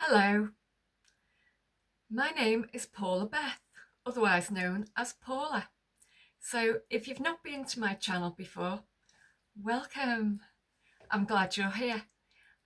Hello, my name is Paula Beth, otherwise known as Paula. So if you've not been to my channel before, welcome. I'm glad you're here.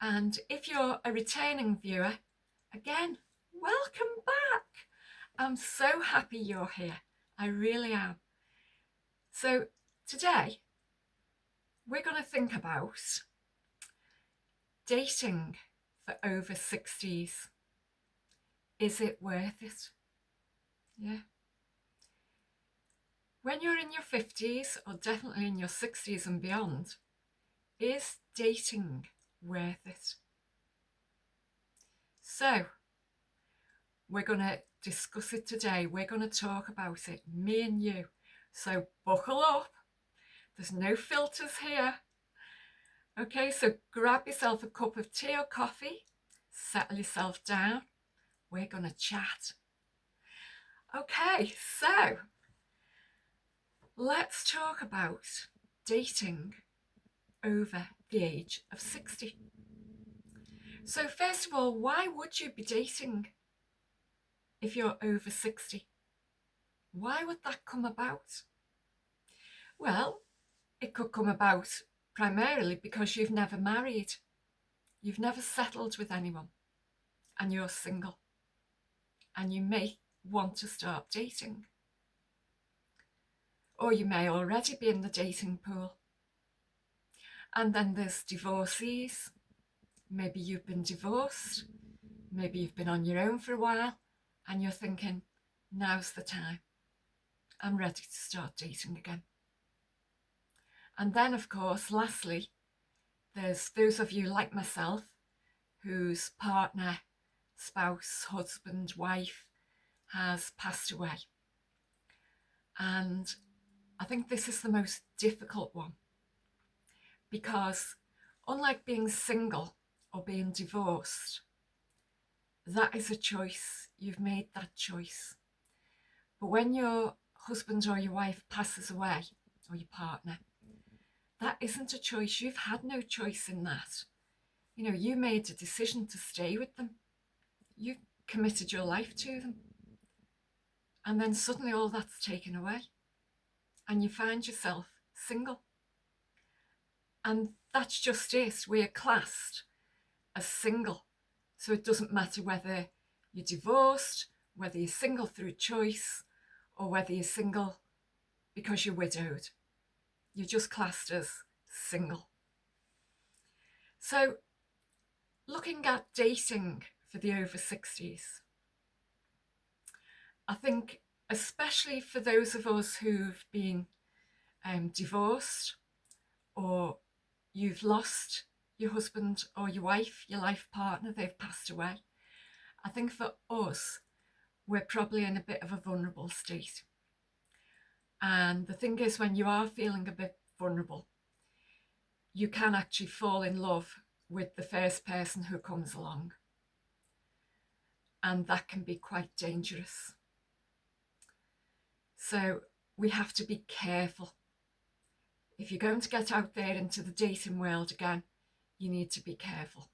And if you're a returning viewer, again, welcome back. I'm so happy you're here. I really am. So today we're going to think about dating for over 60s. Is it worth it? Yeah. When you're in your 50s, or definitely in your 60s and beyond, is dating worth it? So, we're going to discuss it today. We're going to talk about it, me and you. So, buckle up. There's no filters here. Okay, so grab yourself a cup of tea or coffee, settle yourself down. We're going to chat. Okay, so let's talk about dating over the age of 60. So first of all, why would you be dating if you're over 60? Why would that come about? Well, it could come about primarily because you've never married, you've never settled with anyone, and you're single, and you may want to start dating. Or you may already be in the dating pool. And then there's divorcees. Maybe you've been divorced, maybe you've been on your own for a while, and you're thinking, now's the time. I'm ready to start dating again. And then, of course, lastly, there's those of you like myself whose partner, spouse, husband, wife has passed away. And I think this is the most difficult one because unlike being single or being divorced, that is a choice. You've made that choice. But when your husband or your wife passes away, or your partner, that isn't a choice. You've had no choice in that. You know, you made a decision to stay with them. You've committed your life to them. And then suddenly all that's taken away. And you find yourself single. And that's just it. We're classed as single. So it doesn't matter whether you're divorced, whether you're single through choice, or whether you're single because you're widowed. You're just classed as single. So looking at dating for the over 60s, I think especially for those of us who've been divorced, or you've lost your husband or your wife, your life partner, they've passed away. I think for us, we're probably in a bit of a vulnerable state. And the thing is, when you are feeling a bit vulnerable, you can actually fall in love with the first person who comes along. And that can be quite dangerous. So we have to be careful. If you're going to get out there into the dating world again, you need to be careful.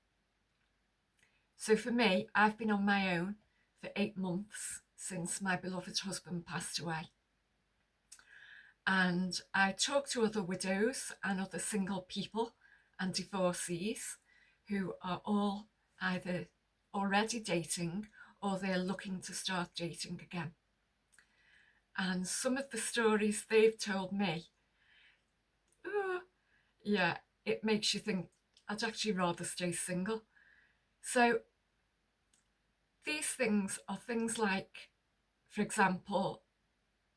So for me, I've been on my own for 8 months since my beloved husband passed away. And I talk to other widows and other single people and divorcees who are all either already dating or they're looking to start dating again. And some of the stories they've told me, yeah, it makes you think I'd actually rather stay single. So these things are things like, for example,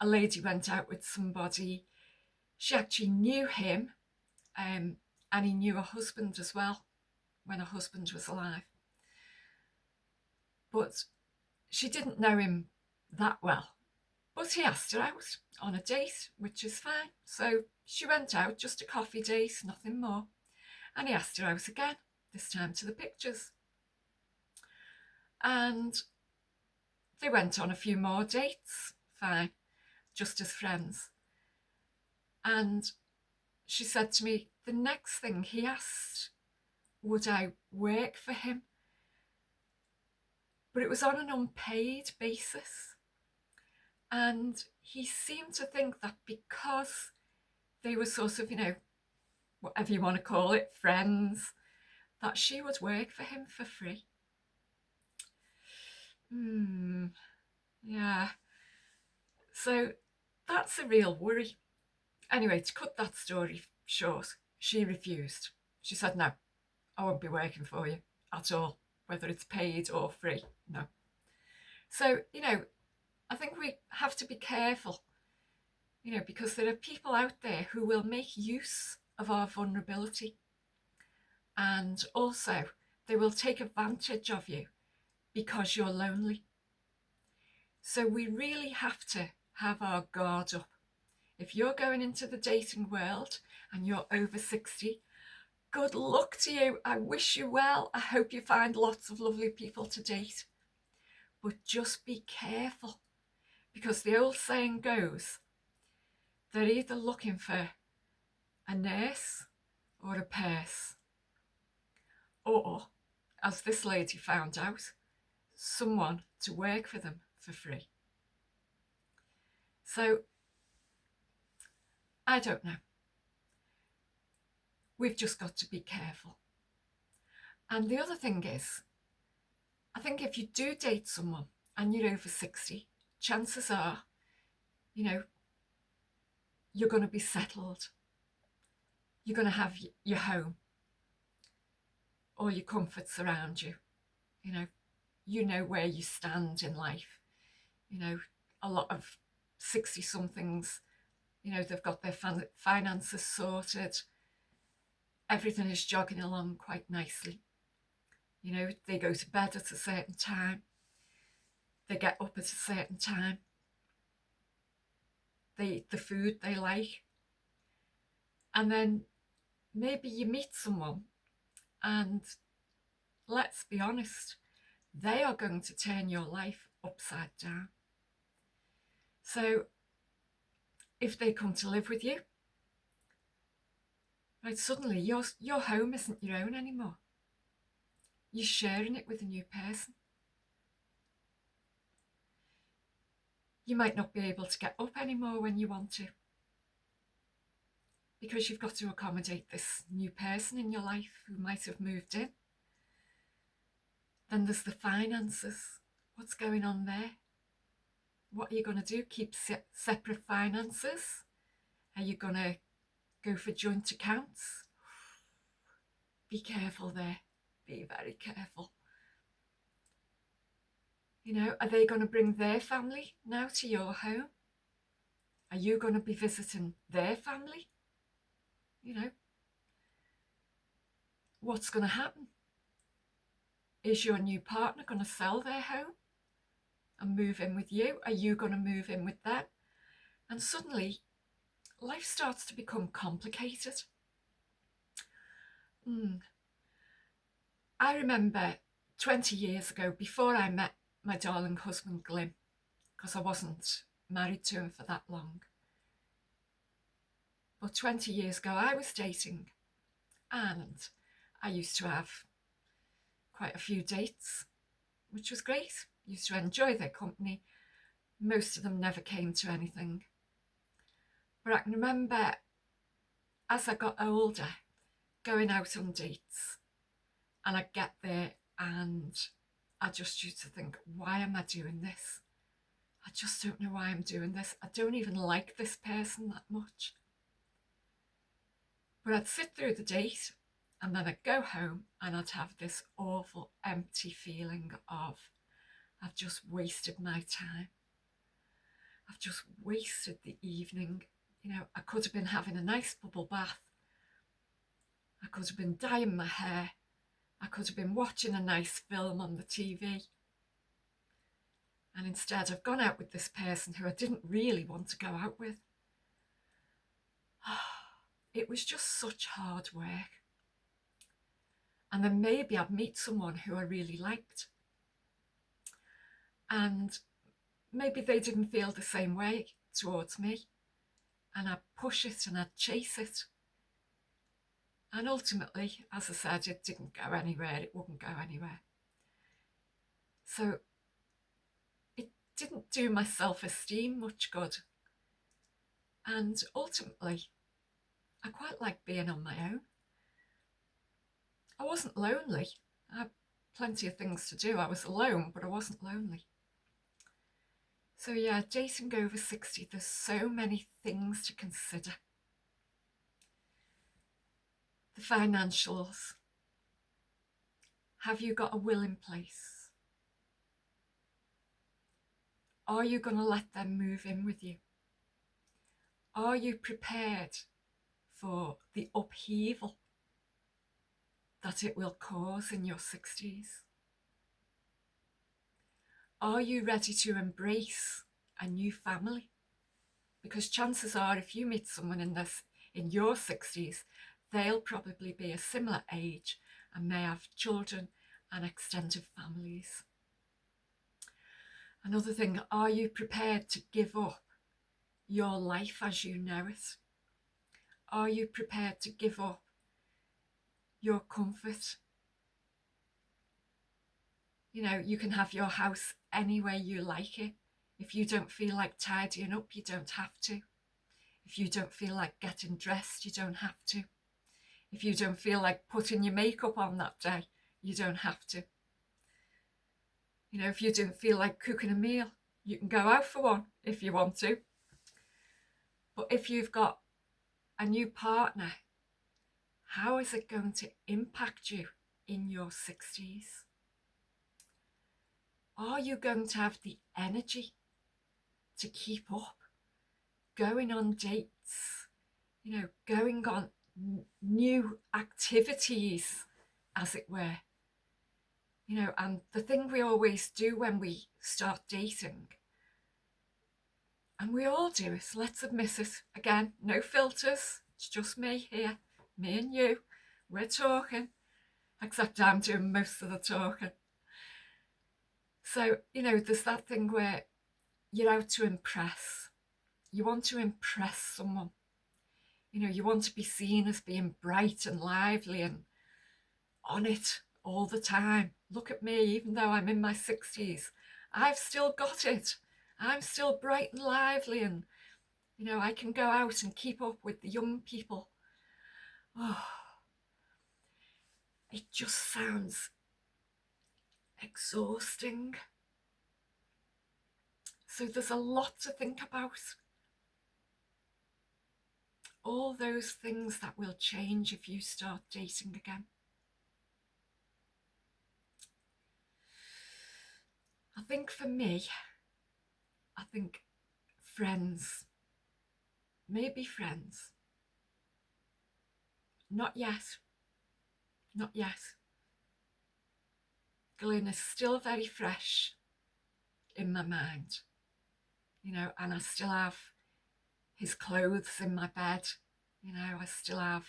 a lady went out with somebody, she actually knew him, and he knew her husband as well when her husband was alive. But she didn't know him that well. But he asked her out on a date, which is fine. So she went out, just a coffee date, nothing more. And he asked her out again, this time to the pictures. And they went on a few more dates, fine, just as friends. And she said to me, the next thing he asked, would I work for him? but it was on an unpaid basis. And he seemed to think that because they were sort of, whatever you want to call it, friends, that she would work for him for free. Yeah. So that's a real worry. Anyway, to cut that story short, she refused. She said, no, I won't be working for you at all, whether it's paid or free. No. So, I think we have to be careful, because there are people out there who will make use of our vulnerability. And also, they will take advantage of you because you're lonely. So we really have to have our guard up. If you're going into the dating world and you're over 60, good luck to you. I wish you well. I hope you find lots of lovely people to date. But just be careful, because the old saying goes, they're either looking for a nurse or a purse, or, as this lady found out, someone to work for them for free. So, I don't know. We've just got to be careful. And the other thing is, I think if you do date someone and you're over 60, chances are, you're going to be settled. You're going to have your home, all your comforts around you. You know where you stand in life. A lot of 60-somethings, they've got their finances sorted. Everything is jogging along quite nicely. They go to bed at a certain time. They get up at a certain time. They eat the food they like. And then maybe you meet someone and, let's be honest, they are going to turn your life upside down. So if they come to live with you, right, suddenly your home isn't your own anymore. You're sharing it with a new person. You might not be able to get up anymore when you want to, because you've got to accommodate this new person in your life who might have moved in. Then there's the finances. What's going on there? What are you going to do? Keep separate finances? Are you going to go for joint accounts? Be careful there. Be very careful. Are they going to bring their family now to your home? Are you going to be visiting their family? What's going to happen? Is your new partner going to sell their home and move in with you? Are you going to move in with them? And suddenly, life starts to become complicated. I remember 20 years ago, before I met my darling husband Glyn, because I wasn't married to him for that long. But 20 years ago, I was dating, and I used to have quite a few dates, which was great. Used to enjoy their company. Most of them never came to anything. But I can remember, as I got older, going out on dates, and I'd get there and I just used to think, why am I doing this? I just don't know why I'm doing this. I don't even like this person that much. But I'd sit through the date and then I'd go home and I'd have this awful empty feeling of, I've just wasted my time. I've just wasted the evening. I could have been having a nice bubble bath. I could have been dyeing my hair. I could have been watching a nice film on the TV. And instead I've gone out with this person who I didn't really want to go out with. It was just such hard work. And then maybe I'd meet someone who I really liked. And maybe they didn't feel the same way towards me. And I'd push it and I'd chase it. And ultimately, as I said, it didn't go anywhere. It wouldn't go anywhere. So it didn't do my self-esteem much good. And ultimately, I quite liked being on my own. I wasn't lonely. I had plenty of things to do. I was alone, but I wasn't lonely. So yeah, dating over 60, there's so many things to consider. The financials. Have you got a will in place? Are you going to let them move in with you? Are you prepared for the upheaval that it will cause in your 60s? Are you ready to embrace a new family? Because chances are, if you meet someone in your 60s, they'll probably be a similar age and may have children and extended families. Another thing, are you prepared to give up your life as you know it? Are you prepared to give up your comfort? You know, you can have your house any way you like it. If you don't feel like tidying up, you don't have to. If you don't feel like getting dressed, you don't have to. If you don't feel like putting your makeup on that day, you don't have to. You know, if you don't feel like cooking a meal, you can go out for one if you want to. But if you've got a new partner, how is it going to impact you in your 60s? Are you going to have the energy to keep up, going on dates, you know, going on new activities, as it were? You know, and the thing we always do when we start dating, and we all do it, let's admit it, again, no filters, it's just me here, me and you, we're talking, except I'm doing most of the talking. So, you know, there's that thing where you're out to impress. You want to impress someone. You know, you want to be seen as being bright and lively and on it all the time. Look at me, even though I'm in my 60s, I've still got it. I'm still bright and lively, and, you know, I can go out and keep up with the young people. Oh, it just sounds exhausting. So there's a lot to think about. All those things that will change if you start dating again. I think for me, I think friends, maybe friends. Not yet, not yet. Glyn is still very fresh in my mind, you know, and I still have his clothes in my bed, you know, I still have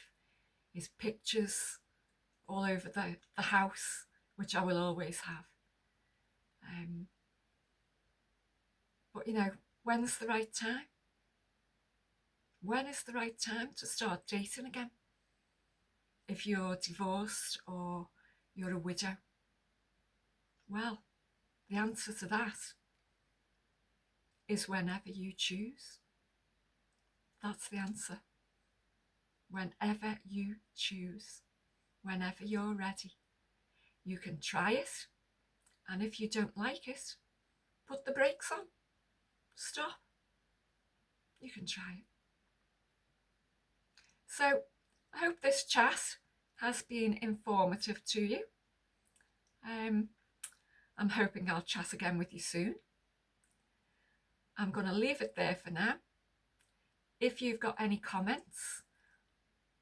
his pictures all over the house, which I will always have. But, you know, when's the right time? When is the right time to start dating again? If you're divorced or you're a widow? Well, the answer to that is whenever you choose. That's the answer. Whenever you choose, whenever you're ready. You can try it, and if you don't like it, put the brakes on. Stop. You can try it. So, I hope this chat has been informative to you. I'm hoping I'll chat again with you soon. I'm going to leave it there for now. If you've got any comments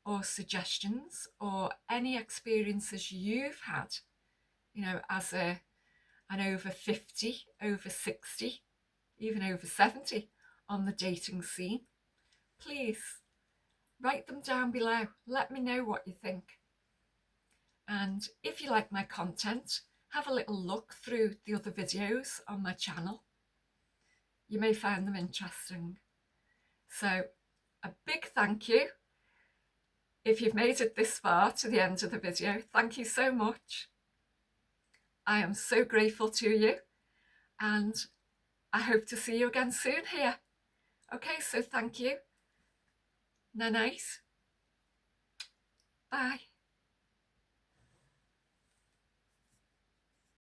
or suggestions or any experiences you've had, you know, as an over 50, over 60, even over 70 on the dating scene, please write them down below. Let me know what you think. And if you like my content, have a little look through the other videos on my channel. You may find them interesting. So a big thank you. If you've made it this far to the end of the video, thank you so much. I am so grateful to you, and I hope to see you again soon here. Okay, so thank you. Nice. Bye.